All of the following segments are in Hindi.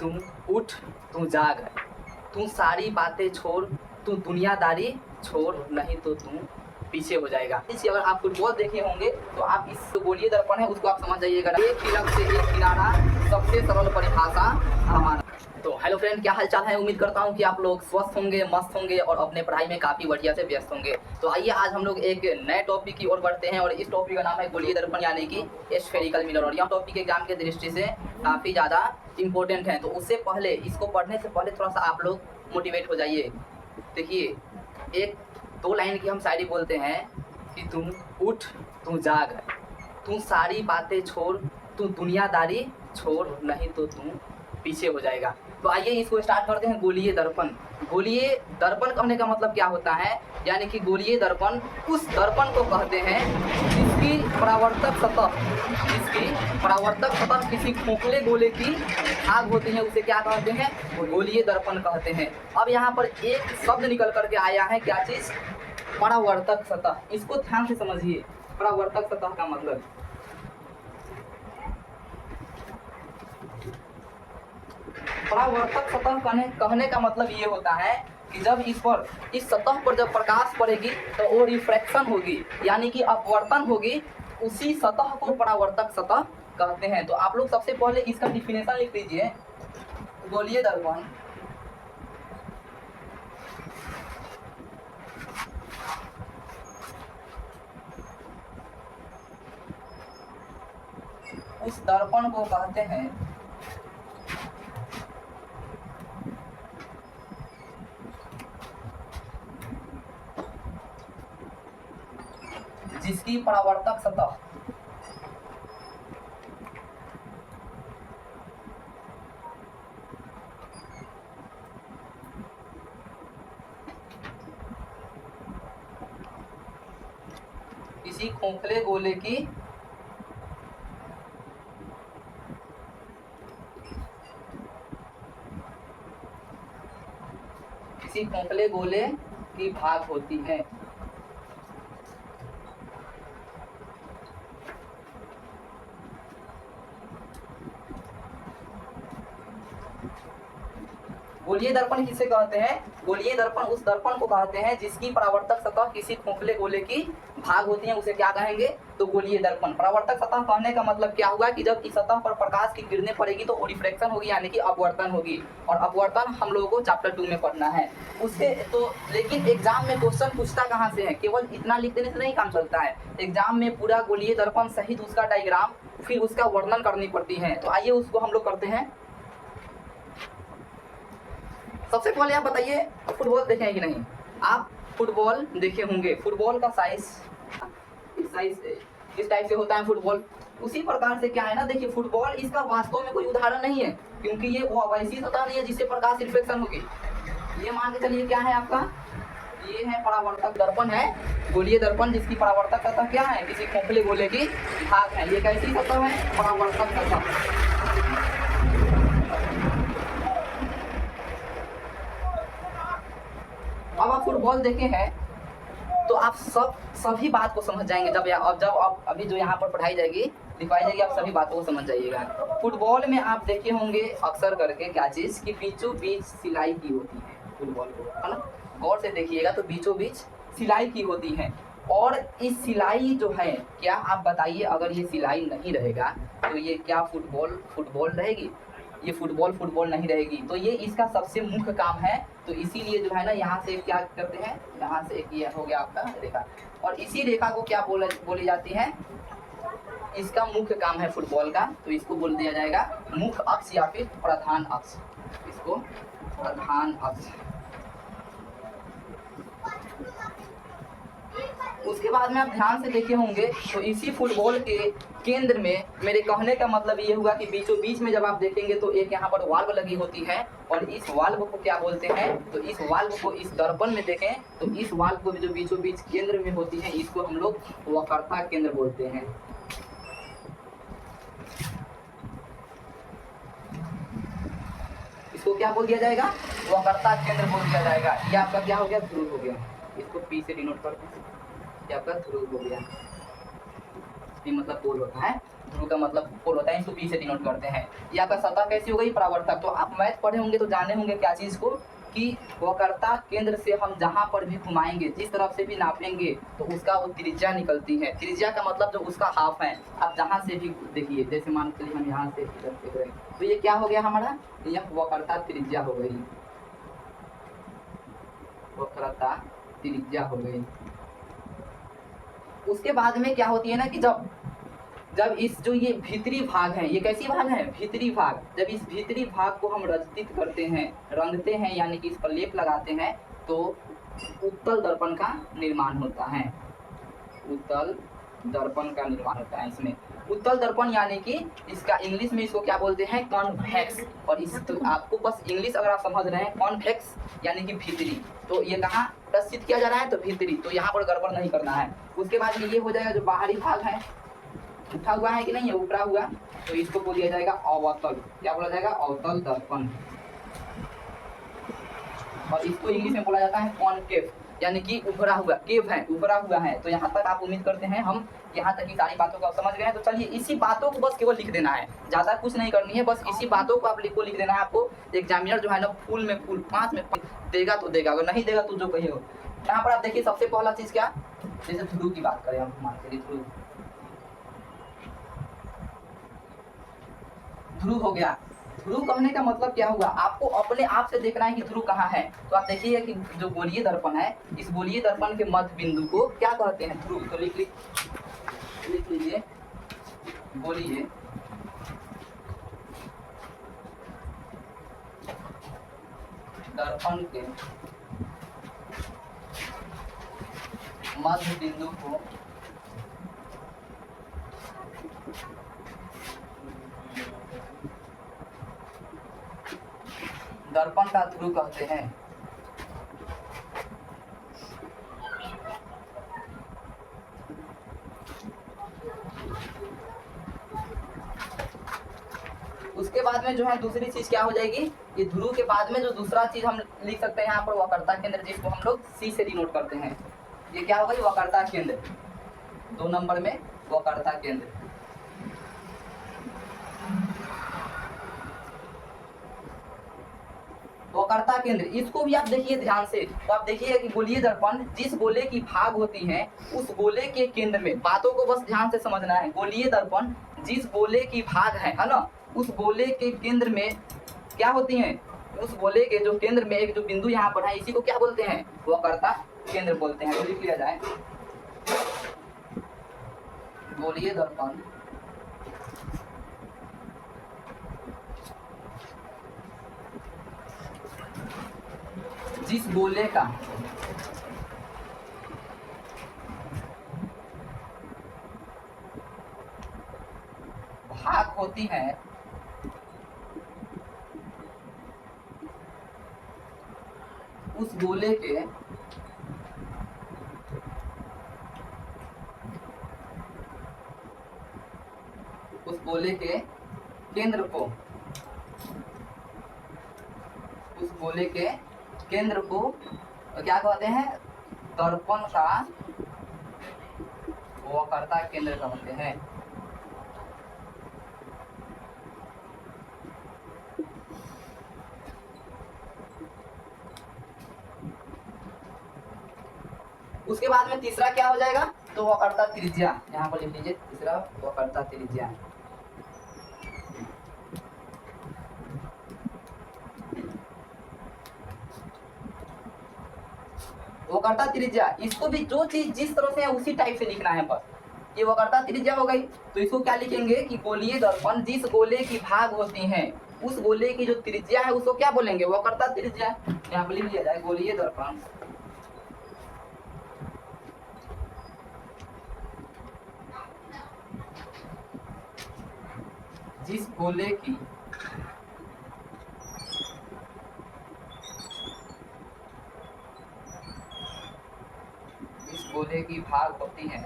तुम उठ, तू जाग, तू सारी बातें छोड़, तू दुनियादारी छोड़, नहीं तो तू पीछे हो जाएगा। इसी अगर आप फुटबॉल देखे होंगे तो आप इस गोलीय दर्पण है उसको आप समझ जाइएगा। एक तिलक से एक किनारा, सबसे सरल परिभाषा हमारा। तो हेलो फ्रेंड, क्या हाल चाल है। उम्मीद करता हूँ कि आप लोग स्वस्थ होंगे, मस्त होंगे और अपने पढ़ाई में काफ़ी बढ़िया से व्यस्त होंगे। तो आइए आज हम लोग एक नए टॉपिक की ओर बढ़ते हैं और इस टॉपिक का नाम है गोलीय दर्पण यानी कि स्फेरिकल मिरर। और यह टॉपिक एग्जाम के दृष्टि से काफ़ी ज़्यादा इंपॉर्टेंट है। तो उससे पहले, इसको पढ़ने से पहले थोड़ा सा आप लोग मोटिवेट हो जाइए। देखिए, एक दो लाइन की हम शायरी बोलते हैं कि तुम उठ, तू जाग, तू सारी बातें छोड़, तू दुनियादारी छोड़, नहीं तो तू पीछे हो जाएगा। तो आइए इसको स्टार्ट करते हैं। गोलीय दर्पण। गोलीय दर्पण कहने का मतलब क्या होता है, यानी कि गोलीय दर्पण उस दर्पण को कहते हैं जिसकी परावर्तक सतह किसी खोखले गोले की भाग होती है, उसे क्या कहते हैं, गोलीय दर्पण कहते हैं। अब यहाँ पर एक शब्द निकल करके आया है, क्या चीज़, परावर्तक सतह। इसको ध्यान से समझिए। परावर्तक सतह का मतलब, परावर्तक सतह कहने का मतलब ये होता है कि जब इस सतह पर जब प्रकाश पड़ेगी तो वो रिफ्रैक्शन होगी, यानी कि अपवर्तन होगी, उसी सतह को परावर्तक सतह कहते हैं। तो आप लोग सबसे पहले इसका डिफिनेशन लिख लीजिए। गोलीय दर्पण उस दर्पण को कहते हैं जिसकी परावर्तक सतह किसी खोखले गोले की भाग होती है। गोलीय दर्पण किसे कहते हैं? गोलीय दर्पण उस दर्पण को कहते हैं जिसकी परावर्तक सतह किसी खोखले गोले की भाग होती है, उसे क्या कहेंगे, तो गोलीय दर्पण। परावर्तक सतह कहने का मतलब क्या हुआ कि जब इस सतह पर प्रकाश की किरणें पड़ेगी तो रिफ्रैक्शन होगी, यानी कि अपवर्तन होगी। और अपवर्तन हम लोगों को चैप्टर 2 में पढ़ना है उसके। तो लेकिन एग्जाम में क्वेश्चन पूछता कहाँ से है, केवल इतना लिख देने से नहीं काम चलता है। एग्जाम में पूरा गोलीय दर्पण सहित उसका डायग्राम, फिर उसका वर्णन करनी पड़ती है। तो आइए उसको हम लोग करते हैं। सबसे पहले आप बताइए, फुटबॉल देखे हैं कि नहीं? आप फुटबॉल देखे होंगे। फुटबॉल का साइज इस टाइप से होता है फुटबॉल। उसी प्रकार से क्या है ना, देखिए फुटबॉल इसका वास्तव में कोई उदाहरण नहीं है, क्योंकि ये वो वैसी सतह नहीं है जिससे प्रकाश रिफ्लेक्शन होगी। ये मान के चलिए क्या है आपका, ये है परावर्तक दर्पण है, गोलीय दर्पण, जिसकी परावर्तक सतह क्या है, किसी खोखले गोले की भाग है। ये कैसी सतह है, परावर्तक सतह। अब आप फुटबॉल देखे हैं तो आप सभी बात को समझ जाएंगे। जब आप अभी जो यहाँ पर पढ़ाई जाएगी, दिखाई जाएगी, आप सभी बातों को समझ जाइएगा। फुटबॉल में आप देखे होंगे अक्सर करके क्या चीज़, कि बीचों बीच सिलाई की होती है फुटबॉल को, है ना। गौर से देखिएगा तो बीचों बीच सिलाई की होती है। और इस सिलाई जो है, क्या आप बताइए, अगर ये सिलाई नहीं रहेगा तो ये क्या फुटबॉल रहेगी? ये फुटबॉल नहीं रहेगी। तो ये इसका सबसे मुख्य काम है। तो इसीलिए जो है ना, यहाँ से क्या करते हैं, यहाँ से एक ये हो गया आपका रेखा, और इसी रेखा को क्या बोली जाती है, इसका मुख्य काम है फुटबॉल का। तो इसको बोल दिया जाएगा मुख्य अक्ष या फिर प्रधान अक्ष। इसको प्रधान अक्ष। उसके बाद में आप ध्यान से देखे होंगे तो इसी फुटबॉल के केंद्र में, मेरे कहने का मतलब ये हुआ कि बीचों बीच में जब आप देखेंगे तो एक यहाँ पर वाल्व लगी होती है, और इस वाल्व को क्या बोलते हैं, तो इस वाल्व को इस दर्पण में देखें तो इस वाल्व को जो बीचों बीच केंद्र में होती है, इसको हम लोग वक्रता केंद्र बोलते हैं। इसको क्या बोल दिया जाएगा, वक्रता केंद्र बोल दिया जाएगा। ये आपका क्या हो गया, ध्रुव हो गया। इसको पी से डिनोट करते हैं, ये आपका ध्रुव हो गया। ये मतलब पोल होता है, ध्रुव टू का मतलब 4 होता है, इसको पी से डिनोट करते हैं। ये आपका सतह कैसी हो गई, परावर्तक। तो आप मैथ पढ़े होंगे तो जाने होंगे क्या चीज़ को, कि वक्रता केंद्र से हम जहाँ पर भी घुमाएंगे, जिस तरफ से भी नापेंगे, तो उसका वो त्रिज्या निकलती है। त्रिज्या का मतलब जो उसका हाफ है। आप जहाँ से भी देखिए, जैसे मान के चलिए हम यहाँ से इधर देख रहे हैं, तो ये क्या हो गया हमारा, यह वक्रता त्रिज्या हो गई, वक्रता त्रिज्या हो गई। उसके बाद में क्या होती है ना कि जब इस जो ये भीतरी भाग है, ये कैसी भाग है, भीतरी भाग, जब इस भीतरी भाग को हम रचित करते हैं, रंगते हैं, यानी कि इस पर लेप लगाते हैं, तो उत्तल दर्पण का निर्माण होता है। उत्तल दर्पण का निर्माण होता है इसमें। उत्तल दर्पण यानी कि इसका इंग्लिश में इसको क्या बोलते हैं, कॉन्वेक्स। और इस तो आपको बस इंग्लिश अगर आप समझ रहे हैं, कॉन्वेक्स यानी कि भीतरी, तो ये कहाँ प्रस्तुत किया जा रहा है, तो भीतरी, तो यहाँ पर गड़बड़ नहीं करना है। उसके बाद ये हो जाएगा जो बाहरी भाग है, उठा हुआ है कि नहीं है, ऊपरा हुआ, तो इसको बोल दिया जाएगा अवतल। क्या बोला जाएगा, अवतल दर्पण। और इसको इंग्लिश में बोला जाता है कॉनकेव, यानी कि उभरा हुआ, केव है, उभरा हुआ है। तो यहाँ तक आप उम्मीद करते हैं हम यहाँ तक की सारी बातों को आप समझ गए हैं। तो चलिए इसी बातों को बस केवल लिख देना है, ज़्यादा कुछ नहीं करनी है, बस इसी बातों को आप लिख देना है। आपको एग्जामिनर जो है ना फूल में फूल 5 में 5 देगा तो देगा, अगर नहीं देगा तो जो कहिए। यहाँ पर आप देखिए सबसे पहला चीज़ क्या, जैसे ध्रुव की बात करें हम, मान के ध्रुव, ध्रुव हो गया। ध्रुव कहने का मतलब क्या हुआ, आपको अपने आप से देखना है कि ध्रुव कहाँ है। तो आप देखिए कि जो गोलीय दर्पण है, इस गोलीय दर्पण के मध्य बिंदु को क्या कहते हैं, ध्रुव। तो लिख लीजिए गोलीय दर्पण के मध्य बिंदु को दर्पण का ध्रुव कहते हैं। उसके बाद में जो है दूसरी चीज क्या हो जाएगी, ये ध्रुव के बाद में जो दूसरा चीज हम लिख सकते हैं यहाँ पर, वक्रता केंद्र, जिसको हम लोग सी से डिनोट करते हैं। ये क्या होगा, वक्रता केंद्र, 2 नंबर में वक्रता केंद्र। वक्रता केंद्र, इसको भी आप देखिए ध्यान से। तो आप देखिए कि गोलीय दर्पण जिस गोले की भाग होती है, उस गोले के केंद्र में, बातों को बस ध्यान से समझना है। गोलीय दर्पण जिस गोले की भाग है ना, उस गोले के केंद्र में क्या होती है, उस गोले के जो केंद्र में एक जो बिंदु यहाँ पर है, इसी को क्या बोलते हैं, वक्रता केंद्र बोलते हैं। तो लिख लिया जाए, गोलीय दर्पण जिस गोले का भाग होती है, उस गोले के केंद्र को, उस गोले के केंद्र को क्या कहते हैं, दर्पण का वक्रता केंद्र कहते हैं। उसके बाद में तीसरा क्या हो जाएगा, तो वक्रता त्रिज्या, यहाँ पर लिख लीजिए तीसरा, वक्रता त्रिज्या। वक्रता त्रिज्या, इसको भी जो चीज जिस तरह से है उसी टाइप से लिखना है बस। ये वक्रता त्रिज्या हो गई। तो इसको क्या लिखेंगे कि गोलीय दर्पण जिस गोले की भाग होती हैं, उस गोले की जो त्रिज्या है उसको क्या बोलेंगे, वक्रता त्रिज्या। यहाँ पर लिख लिया जाए, गोलीय दर्पण जिस गोले की गोले की भाग होती है,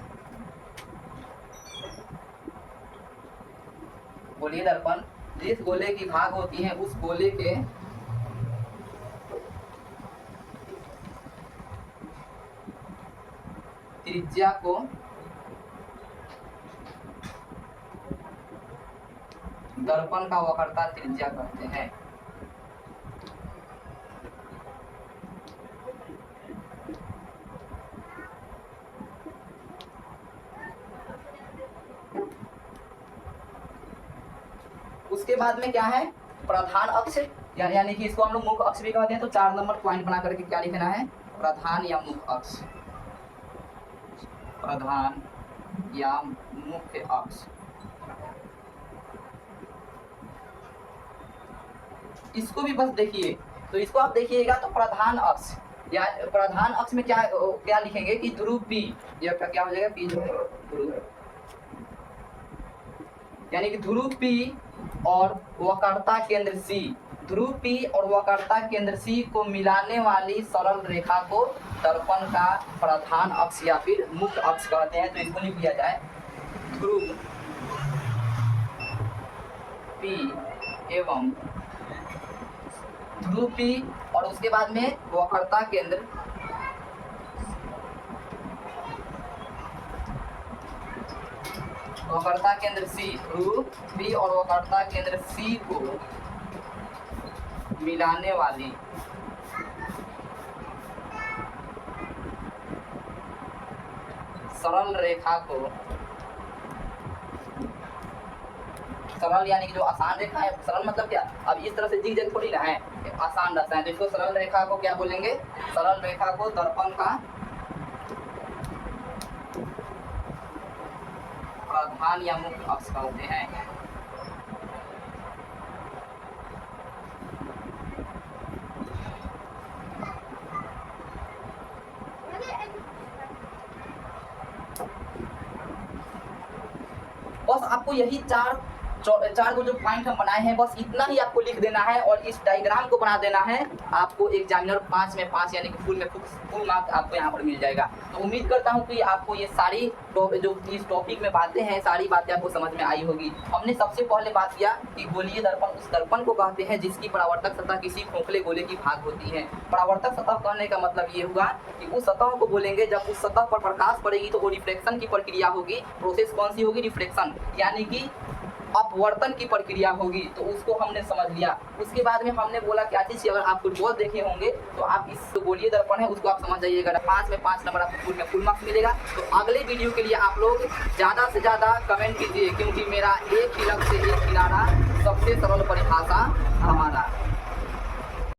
गोलीय दर्पण जिस गोले की भाग होती है, उस गोले के त्रिज्या को दर्पण का वक्रता त्रिज्या कहते हैं। उसके बाद में क्या है, प्रधान अक्ष, यानी कि इसको हम लोग मुख्य अक्ष भी कहते हैं। तो 4 नंबर पॉइंट बना करके क्या लिखना है, प्रधान या मुख्य अक्ष, प्रधान या मुख्य अक्ष। इसको भी बस देखिए, तो इसको आप देखिएगा तो प्रधान अक्ष या प्रधान अक्ष में क्या क्या लिखेंगे कि ध्रुव P, ये क्या हो जाएगा, P जो है ध्रुव, यानी कि ध्रुव P और वक्रता केंद्र C, ध्रुव P और वक्रता केंद्र C को मिलाने वाली सरल रेखा को दर्पण का प्रधान अक्ष या फिर मुख्य अक्ष कहते हैं। तो इसको लिख दिया जाए, ध्रुव P एवं ध्रुव P और उसके बाद में वक्रता केंद्र C, ध्रुव P और वक्रता केंद्र C को मिलाने वाली सरल रेखा को, सरल यानी कि जो आसान रेखा है, सरल मतलब क्या, अब इस तरह से जिग-जैग थोड़ी ना है, आसान रास्ता है। तो इसको सरल रेखा को क्या बोलेंगे, सरल रेखा को दर्पण का प्रधान या मुख्य अक्ष कहते हैं। बस आपको यही चार को जो पॉइंट हम बनाए हैं, बस इतना ही आपको लिख देना है और इस डायग्राम को बना देना है। आपको एग्जामिनर 5 में 5 यानी कि फुल मार्क्स आपको यहाँ पर मिल जाएगा। तो उम्मीद करता हूँ कि आपको ये सारी जो इस टॉपिक में बातें हैं, सारी बातें आपको समझ में आई होगी। हमने सबसे पहले बात किया कि गोलीय दर्पण उस दर्पण को कहते हैं जिसकी परावर्तक सतह किसी खोखले गोले की भाग होती है। परावर्तक सतह कहने का मतलब ये हुआ कि उस सतह को बोलेंगे जब उस सतह पर प्रकाश पड़ेगी तो वो रिफ्लेक्शन की प्रक्रिया होगी। प्रोसेस कौन सी होगी, रिफ्लेक्शन, यानी कि अपवर्तन की प्रक्रिया होगी। तो उसको हमने समझ लिया। उसके बाद में हमने बोला क्या चीज़, अगर आप फुटबॉल देखे होंगे तो आप इस गोलीय दर्पण है उसको आप समझ जाइएगा। 5 में 5 नंबर आपको फुल मार्क्स मिलेगा। तो अगले वीडियो के लिए आप लोग ज़्यादा से ज़्यादा कमेंट कीजिए, क्योंकि मेरा एक ही लक्ष्य, एक किनारा, सबसे सरल परिभाषा हमारा।